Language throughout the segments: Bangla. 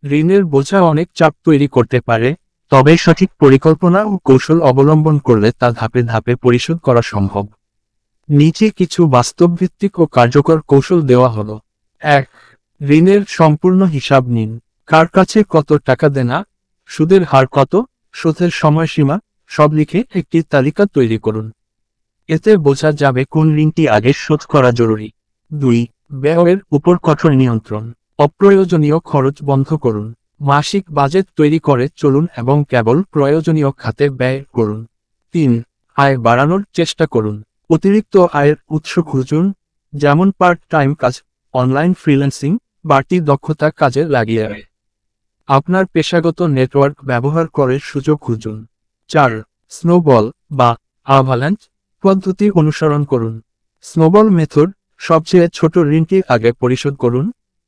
ঋণের বোঝা অনেক চাপ তৈরি করতে পারে, তবে সঠিক পরিকল্পনা ও কৌশল অবলম্বন করলে তা ধাপে ধাপে পরিশোধ করা সম্ভব। নিচে কিছু বাস্তবভিত্তিক ও কার্যকর কৌশল দেওয়া হলো। 1. ঋণের সম্পূর্ণ হিসাব নিন। কার কাছে কত টাকা দেনা, সুদের হার কত, শোধের সময়সীমা, সব লিখে একটি তালিকা তৈরি করুন। এতে বোঝা যাবে কোন ঋণটি আগে শোধ করা জরুরি। 2. ব্যয়ের উপর কঠোর নিয়ন্ত্রণ। অপ্রয়োজনীয় খরচ বন্ধ করুন। মাসিক বাজেট তৈরি করে চলুন এবং কেবল প্রয়োজনীয় খাতে ব্যয় করুন। 3. আয় বাড়ানোর চেষ্টা করুন। অতিরিক্ত আয়ের উৎস খুঁজুন, যেমন পার্ট টাইম কাজ, অনলাইন ফ্রিল্যান্সিং, বাড়তি দক্ষতা কাজে লাগিয়ে আপনার পেশাগত নেটওয়ার্ক ব্যবহার করে সুযোগ খুঁজুন। 4. স্নোবল বা আভালাঞ্চ পদ্ধতি অনুসরণ করুন। স্নোবল মেথড, সবচেয়ে ছোট ঋণটি আগে পরিশোধ করুন,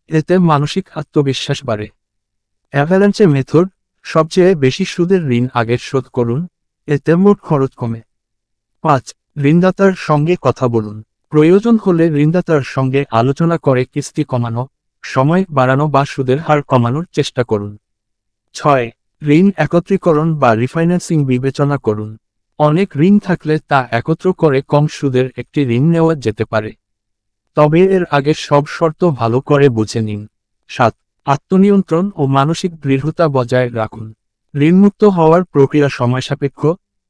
এতে মানসিক আত্মবিশ্বাস বাড়ে। অ্যাভালাঞ্চে মেথড, সবচেয়ে বেশি সুদের ঋণ আগে শোধ করুন, এতে মোট খরচ কমে। 5. ঋণদাতার সঙ্গে কথা বলুন। প্রয়োজন হলে ঋণদাতার সঙ্গে আলোচনা করে কিস্তি কমানো, সময় বাড়ানো বা সুদের হার কমানোর চেষ্টা করুন। 6. ঋণ একত্রীকরণ বা রিফাইন্যান্সিং বিবেচনা করুন। অনেক ঋণ থাকলে তা একত্র করে কম সুদের একটি ঋণ নেওয়া যেতে পারে, তবে এর আগে সব শর্ত ভালো করে বুঝে নিন। 7. আত্মনিয়ন্ত্রণ ও মানসিক দৃঢ়তা বজায় রাখুন। ঋণমুক্ত হওয়ার প্রক্রিয়া সময়সাপেক্ষ,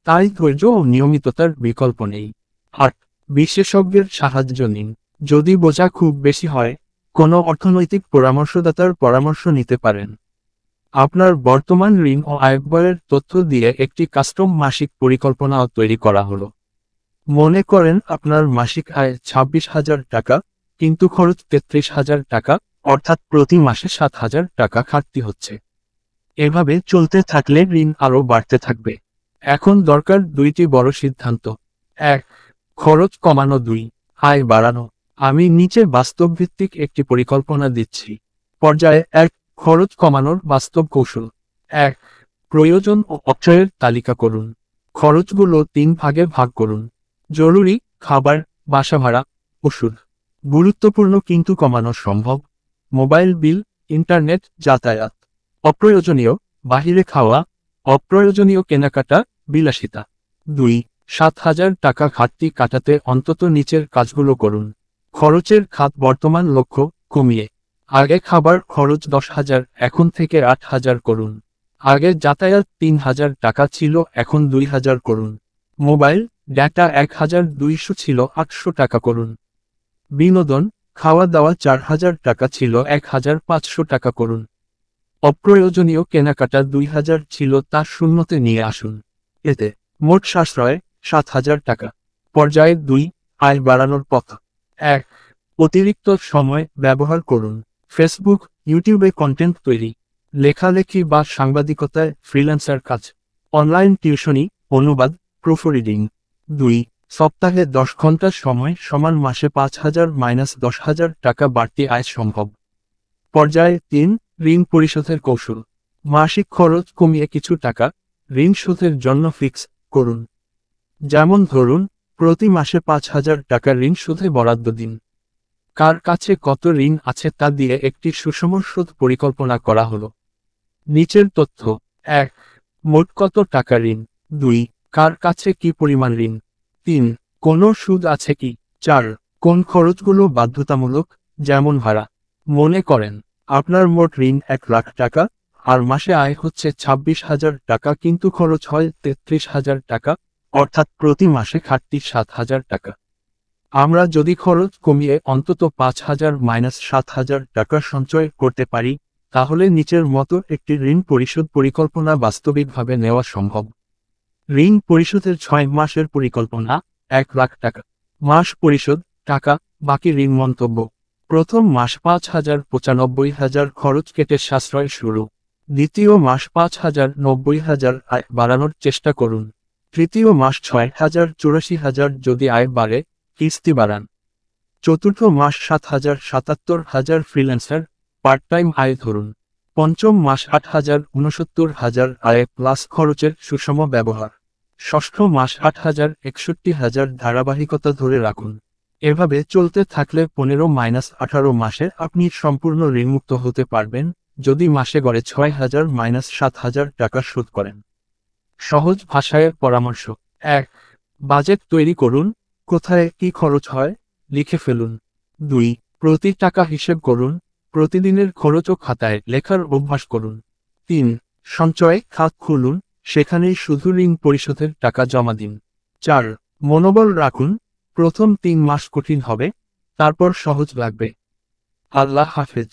তাই ধৈর্য ও নিয়মিততার বিকল্প নেই। 8. বিশেষজ্ঞের সাহায্য নিন। যদি বোঝা খুব বেশি হয়, কোনো অর্থনৈতিক পরামর্শদাতার পরামর্শ নিতে পারেন। আপনার বর্তমান ঋণ ও আয়ব্যয়ের তথ্য দিয়ে একটি কাস্টম মাসিক পরিকল্পনাও তৈরি করা হলো। মনে করেন আপনার মাসিক আয় 26,000 টাকা, কিন্তু খরচ 33,000 টাকা, অর্থাৎ প্রতি মাসে 7,000 টাকা খাটতি হচ্ছে। এভাবে চলতে থাকলে ঋণ আরও বাড়তে থাকবে। এখন দরকার দুইটি বড় সিদ্ধান্ত। 1. খরচ কমানো। 2. আয় বাড়ানো। আমি নিচে বাস্তবভিত্তিক একটি পরিকল্পনা দিচ্ছি। পর্যায়ে 1. খরচ কমানোর বাস্তব কৌশল। 1. প্রয়োজন ও অপচয়ের তালিকা করুন। খরচগুলো 3 ভাগে ভাগ করুন। জরুরি, খাবার, বাসা ভাড়া, ওষুধ। গুরুত্বপূর্ণ কিন্তু কমানো সম্ভব: মোবাইল বিল, ইন্টারনেট, যাতায়াত। অপ্রয়োজনীয়, বাহিরে খাওয়া, অপ্রয়োজনীয় কেনাকাটা, বিলাসিতা। 2. 7,000 টাকা ঘাটতি কাটাতে অন্তত নিচের কাজগুলো করুন। খরচের খাত বর্তমান লক্ষ্য কমিয়ে আগে খাবার খরচ 10,000, এখন থেকে 8,000 করুন। আগে যাতায়াত 3,000 টাকা ছিল, এখন 2,000 করুন। মোবাইল, ডেটা 1,200 ছিল, 800 টাকা করুন। বিনোদন, খাওয়া দাওয়া 4,000 টাকা ছিল, 1,500 টাকা করুন। অপ্রয়োজনীয় কেনাকাটা 2,000 ছিল, তা শূন্যতে নিয়ে আসুন। এতে মোট সাশ্রয় 7,000 টাকা। পর্যায়ে 2. আয় বাড়ানোর পথ। 1. অতিরিক্ত সময় ব্যবহার করুন। ফেসবুক, ইউটিউবে কন্টেন্ট তৈরি, লেখালেখি বা সাংবাদিকতায়, ফ্রিল্যান্সার কাজ, অনলাইন টিউশনি, অনুবাদ, প্রুফরিডিং। 2. সপ্তাহে 10 ঘন্টা সময় সমান মাসে 5,000-10,000 টাকা বাড়তি আয় সম্ভব। পর্যায়ে 3. ঋণ পরিশোধের কৌশল। মাসিক খরচ কমিয়ে কিছু টাকা ঋণ শোধের জন্য ফিক্স করুন। যেমন ধরুন, প্রতি মাসে 5,000 টাকা ঋণ শোধে বরাদ্দ দিন। কার কাছে কত ঋণ আছে তা দিয়ে একটি সুষম শোধ পরিকল্পনা করা হলো। নিচের তথ্য: 1. মোট কত টাকা ঋণ। 2. কার কাছে কি পরিমাণ ঋণ। 3. কোনো সুদ আছে কি। 4. কোন খরচগুলো বাধ্যতামূলক, যেমন ভাড়া। মনে করেন আপনার মোট ঋণ 1 লাখ টাকা, আর মাসে আয় হচ্ছে 26,000 টাকা, কিন্তু খরচ হয় 33,000 টাকা, অর্থাৎ প্রতি মাসে খাটতি 7,000 টাকা। আমরা যদি খরচ কমিয়ে অন্তত 5,000-7,000 টাকা সঞ্চয় করতে পারি, তাহলে নিচের মতো একটি ঋণ পরিশোধ পরিকল্পনা বাস্তবিকভাবে নেওয়া সম্ভব। ঋণ পরিশোধের 6 মাসের পরিকল্পনা। 1 লাখ টাকা। মাস পরিশোধ, টাকা, বাকি ঋণ। মন্তব্য: প্রথম মাস 5,000-95,000 খরচ কেটে সাশ্রয় শুরু। দ্বিতীয় মাস 5,000-90,000 আয় বাড়ানোর চেষ্টা করুন। তৃতীয় মাস 6,000-84,000 যদি আয় বাড়ে, কিস্তি বাড়ান। চতুর্থ মাস 7,000-77,000 ফ্রিল্যান্সার, পার্ট টাইম আয় ধরুন। পঞ্চম মাস 8,000-69,000 আয় প্লাস খরচের সুষম ব্যবহার। ষষ্ঠ মাস 8,000-61,000 ধারাবাহিকতা ধরে রাখুন। এভাবে চলতে থাকলে 15-18 মাসে আপনি সম্পূর্ণ ঋণমুক্ত হতে পারবেন, যদি মাসে গড়ে 6,000-7,000 টাকা সুদ করেন। সহজ ভাষায় পরামর্শ: 1. বাজেট তৈরি করুন, কোথায় কি খরচ হয় লিখে ফেলুন। 2. প্রতি টাকা হিসেব করুন, প্রতিদিনের খরচও খাতায় লেখার অভ্যাস করুন। 3. সঞ্চয় খাত খুলুন, সেখানেই শুধু ঋণ পরিশোধের টাকা জমা দিন। 4. মনোবল রাখুন, প্রথম 3 মাস কঠিন হবে, তারপর সহজ লাগবে। আল্লাহ হাফেজ।